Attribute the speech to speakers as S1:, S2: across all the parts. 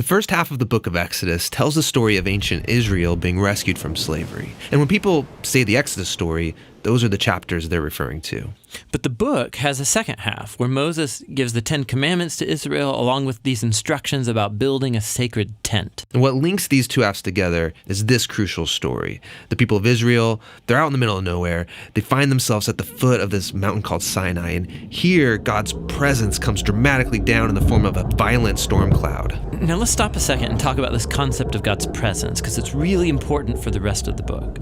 S1: first half of the book of Exodus tells the story of ancient Israel being rescued from slavery. And when people say the Exodus story, those are the chapters they're referring to.
S2: But the book has a second half where Moses gives the 10 Commandments to Israel along with these instructions about building a sacred tent.
S1: And what links these two halves together is this crucial story. The people of Israel, they're out in the middle of nowhere. They find themselves at the foot of this mountain called Sinai. And here, God's presence comes dramatically down in the form of a violent storm cloud.
S2: Now let's stop a second and talk about this concept of God's presence, because it's really important for the rest of the book.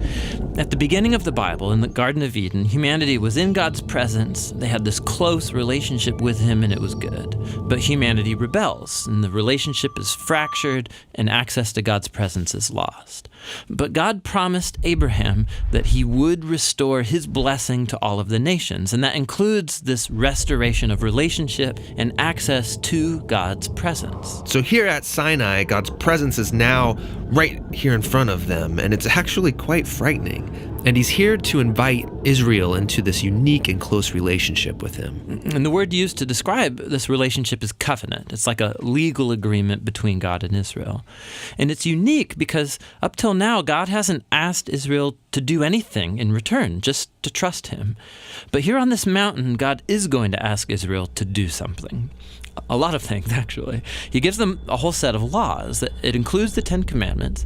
S2: At the beginning of the Bible, in the Garden of Eden, humanity was in God's presence. They had this close relationship with him, and it was good. But humanity rebels, and the relationship is fractured, and access to God's presence is lost. But God promised Abraham that he would restore his blessing to all of the nations, and that includes this restoration of relationship and access to God's presence.
S1: So here at Sinai, God's presence is now right here in front of them, and it's actually quite frightening. And he's here to invite Israel into this unique and close relationship with him.
S2: And the word used to describe this relationship is covenant. It's like a legal agreement between God and Israel. And it's unique because up till now, God hasn't asked Israel to do anything in return, just to trust him. But here on this mountain, God is going to ask Israel to do something. A lot of things, actually. He gives them a whole set of laws. It includes the 10 Commandments.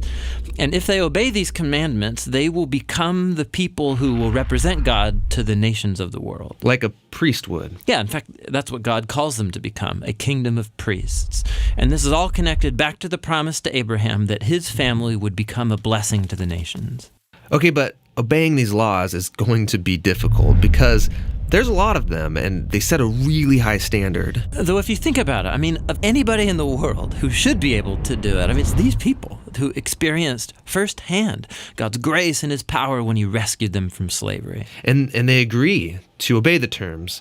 S2: And if they obey these commandments, they will become the people who will represent God to the nations of the world.
S1: Like a priest would.
S2: Yeah, in fact, that's what God calls them to become, a kingdom of priests. And this is all connected back to the promise to Abraham that his family would become a blessing to the nations.
S1: Okay, but obeying these laws is going to be difficult because there's a lot of them, and they set a really high standard.
S2: Though if you think about it, of anybody in the world who should be able to do it, it's these people who experienced firsthand God's grace and his power when he rescued them from slavery.
S1: And they agree to obey the terms,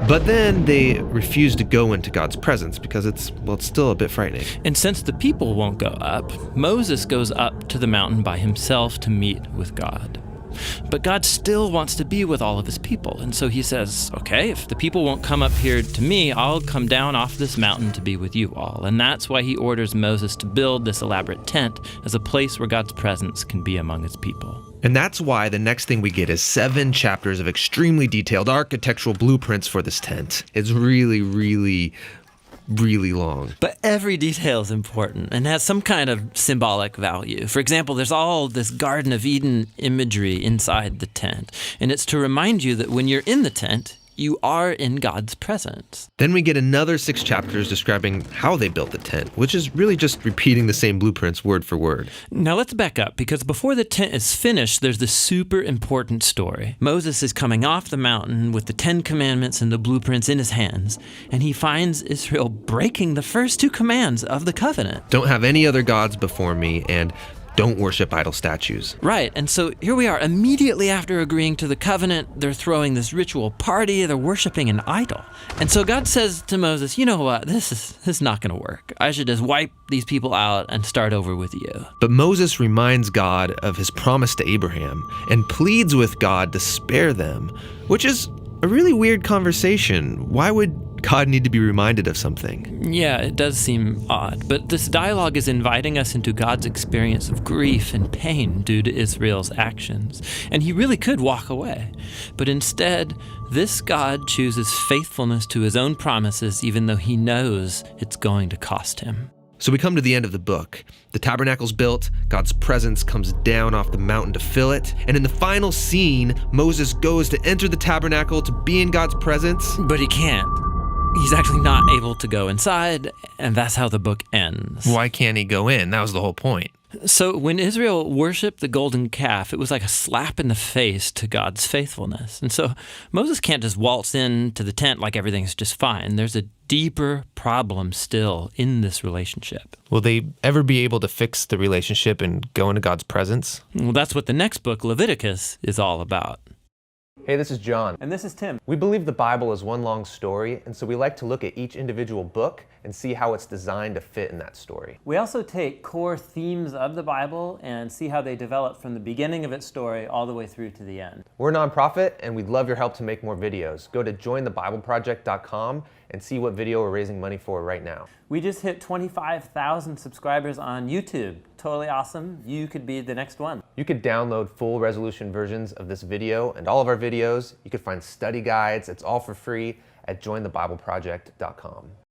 S1: but then they refuse to go into God's presence because it's still a bit frightening.
S2: And since the people won't go up, Moses goes up to the mountain by himself to meet with God. But God still wants to be with all of his people. And so he says, okay, if the people won't come up here to me, I'll come down off this mountain to be with you all. And that's why he orders Moses to build this elaborate tent as a place where God's presence can be among his people.
S1: And that's why the next thing we get is 7 chapters of extremely detailed architectural blueprints for this tent. It's really, really long.
S2: But every detail is important and has some kind of symbolic value. For example, there's all this Garden of Eden imagery inside the tent. And it's to remind you that when you're in the tent, you are in God's presence.
S1: Then we get another 6 chapters describing how they built the tent, which is really just repeating the same blueprints word for word.
S2: Now let's back up, because before the tent is finished, there's this super important story. Moses is coming off the mountain with the 10 Commandments and the blueprints in his hands, and he finds Israel breaking the first 2 commands of the covenant.
S1: Don't have any other gods before me, and don't worship idol statues.
S2: Right, and so here we are. Immediately after agreeing to the covenant, they're throwing this ritual party, they're worshiping an idol. And so God says to Moses, you know what, this is not going to work. I should just wipe these people out and start over with you.
S1: But Moses reminds God of his promise to Abraham and pleads with God to spare them, which is a really weird conversation. Why would God need to be reminded of something?
S2: Yeah, it does seem odd, but this dialogue is inviting us into God's experience of grief and pain due to Israel's actions. And he really could walk away. But instead, this God chooses faithfulness to his own promises, even though he knows it's going to cost him.
S1: So we come to the end of the book. The tabernacle's built, God's presence comes down off the mountain to fill it, and in the final scene, Moses goes to enter the tabernacle to be in God's presence.
S2: But he can't. He's actually not able to go inside, and that's how the book ends.
S1: Why can't he go in? That was the whole point.
S2: So when Israel worshipped the golden calf, it was like a slap in the face to God's faithfulness. And so Moses can't just waltz into the tent like everything's just fine. There's a deeper problem still in this relationship.
S1: Will they ever be able to fix the relationship and go into God's presence?
S2: Well, that's what the next book, Leviticus, is all about.
S3: Hey, this is John.
S4: And this is Tim.
S3: We believe the Bible is one long story, and so we like to look at each individual book and see how it's designed to fit in that story.
S4: We also take core themes of the Bible and see how they develop from the beginning of its story all the way through to the end.
S3: We're a nonprofit, and we'd love your help to make more videos. Go to jointhebibleproject.com and see what video we're raising money for right now.
S4: We just hit 25,000 subscribers on YouTube. Totally awesome. You could be the next one.
S3: You could download full resolution versions of this video and all of our videos. You could find study guides. It's all for free at jointhebibleproject.com.